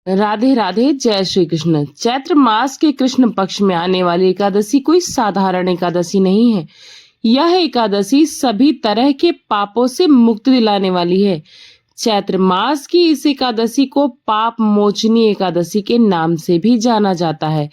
राधे राधे, जय श्री कृष्ण। चैत्र मास के कृष्ण पक्ष में आने वाली एकादशी कोई साधारण एकादशी नहीं है। यह एकादशी सभी तरह के पापों से मुक्ति दिलाने वाली है। चैत्र मास की इस एकादशी को पाप मोचनी एकादशी के नाम से भी जाना जाता है।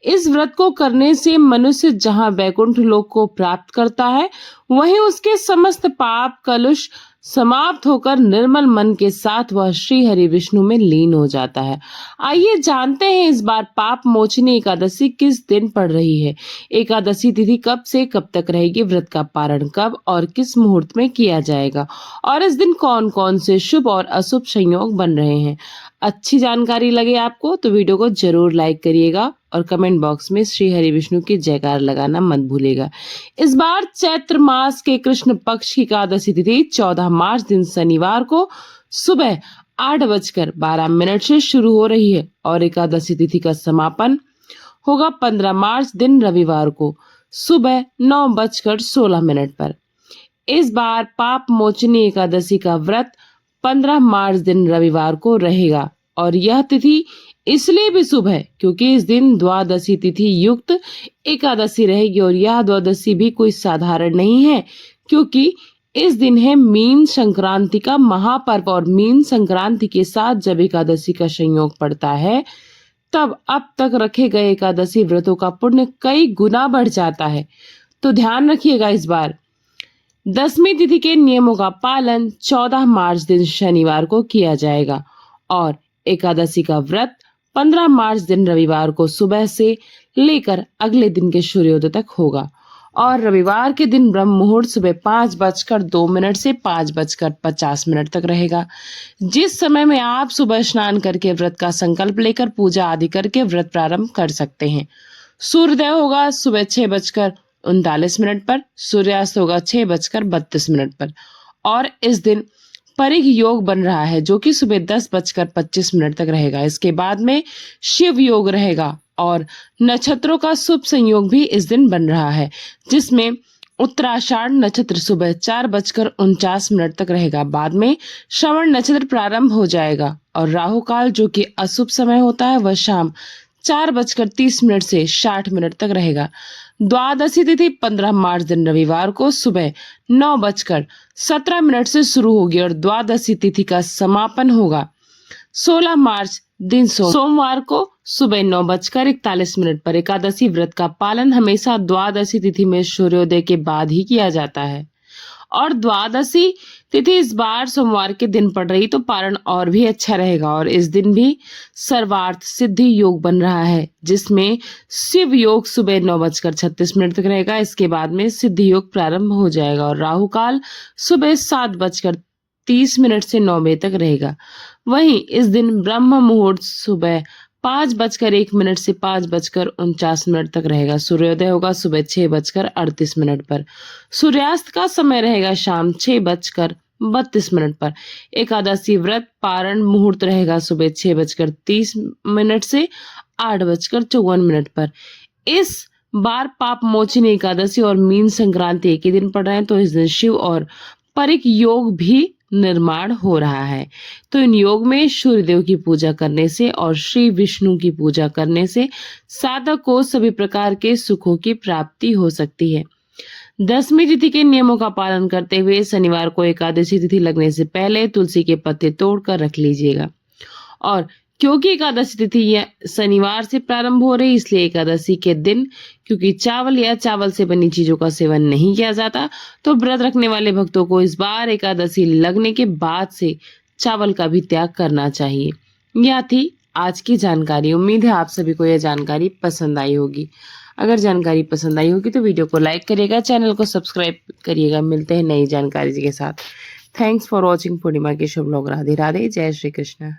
इस व्रत को करने से मनुष्य जहां वैकुंठ लोक को प्राप्त करता है, वहीं उसके समस्त पाप कलुष समाप्त होकर निर्मल मन के साथ वह श्री हरि विष्णु में लीन हो जाता है। आइए जानते हैं इस बार पाप मोचनी एकादशी किस दिन पड़ रही है। एकादशी तिथि कब से कब तक रहेगी, व्रत का पारण कब और किस मुहूर्त में किया जाएगा, और इस दिन कौन कौन से शुभ और अशुभ संयोग बन रहे हैं। अच्छी जानकारी लगे आपको तो वीडियो को जरूर लाइक करिएगा और कमेंट बॉक्स में श्री हरि विष्णु की जयकार लगाना मत भूलिएगा। इस बार चैत्र मास के कृष्ण पक्ष की एकादशी तिथि 14 मार्च दिन शनिवार को सुबह 8:12 से शुरू हो रही है और एकादशी तिथि का समापन होगा 15 मार्च दिन रविवार को सुबह 9:16 पर। इस बार पाप मोचनी एकादशी का व्रत 15 मार्च दिन रविवार को रहेगा और यह तिथि इसलिए भी शुभ है क्योंकि इस दिन द्वादशी तिथि युक्त एकादशी रहेगी और यह द्वादशी भी कोई साधारण नहीं है क्योंकि इस दिन है मीन संक्रांति का महापर्व और मीन संक्रांति के साथ जब एकादशी का संयोग पड़ता है तब अब तक रखे गए एकादशी व्रतों का पुण्य कई गुना बढ़ जाता है। तो ध्यान रखिएगा, इस बार दसवीं तिथि के नियमों का पालन 14 मार्च दिन शनिवार को किया जाएगा और एकादशी का व्रत 15 मार्च दिन रविवार को सुबह से लेकर अगले दिन के सूर्योदय तक होगा और रविवार के दिन ब्रह्म मुहूर्त सुबह 5:02 से 5:50 तक रहेगा, जिस समय में आप सुबह स्नान करके व्रत का संकल्प लेकर पूजा आदि करके व्रत प्रारंभ कर सकते हैं। सूर्योदय होगा सुबह 6:39 पर, सूर्यास्त होगा 6:32 पर और इस दिन परिघ योग बन रहा है जो कि सुबह 10:25 तक रहेगा। इसके बाद में शिव योग रहेगा और नक्षत्रों का शुभ संयोग भी इस दिन बन रहा है जिसमें उत्तराषाढ़ नक्षत्र सुबह 4:49 तक रहेगा। बाद में श्रवण नक्षत्र प्रारंभ हो जाएगा और राहु काल जो कि अशुभ समय होता है वह शाम 4:30 से 60 तक रहेगा। द्वादशी तिथि 15 मार्च दिन रविवार को सुबह 9:17 से शुरू होगी और द्वादशी तिथि का समापन होगा 16 मार्च दिन सोमवार को सुबह 9:41 पर। एकादशी व्रत का पालन हमेशा द्वादशी तिथि में सूर्योदय के बाद ही किया जाता है और द्वादशी तिथि इस बार सोमवार के दिन पड़ रही तो पारण और भी अच्छा रहेगा और इस दिन भी सर्वार्थ सिद्धि योग बन रहा है जिसमें शिव योग सुबह 9:36 तक रहेगा। इसके बाद में सिद्धि योग प्रारंभ हो जाएगा और राहु काल सुबह 7:30 से 9 बजे तक रहेगा। वहीं इस दिन ब्रह्म मुहूर्त सुबह 5:01 से 5:49 तक रहेगा। सूर्योदय होगा सुबह 6:38 पर। सूर्यास्त का समय रहेगा शाम 6:32 पर। एकादशी व्रत पारण मुहूर्त रहेगा सुबह 6:30 से 8:54 पर। इस बार पाप मोचनी एकादशी और मीन संक्रांति एक ही दिन पड़ रहे हैं तो इस दिन शिव और परिक योग भी निर्माण हो रहा है। तो इन योग में सूर्यदेव की पूजा करने से और श्री विष्णु की पूजा करने से साधक को सभी प्रकार के सुखों की प्राप्ति हो सकती है। दसवीं तिथि के नियमों का पालन करते हुए शनिवार को एकादशी तिथि लगने से पहले तुलसी के पत्ते तोड़कर रख लीजिएगा और क्योंकि एकादशी तिथि शनिवार से प्रारंभ हो रही इसलिए एकादशी के दिन क्योंकि चावल या चावल से बनी चीजों का सेवन नहीं किया जाता तो व्रत रखने वाले भक्तों को इस बार एकादशी लगने के बाद से चावल का भी त्याग करना चाहिए। यह थी आज की जानकारी। उम्मीद है आप सभी को यह जानकारी पसंद आई होगी। अगर जानकारी पसंद आई होगी तो वीडियो को लाइक करिएगा, चैनल को सब्सक्राइब करिएगा। मिलते हैं नई जानकारी के साथ। थैंक्स फॉर वॉचिंग पूर्णिमा के शुभ लोग। राधे राधे, जय श्री कृष्ण।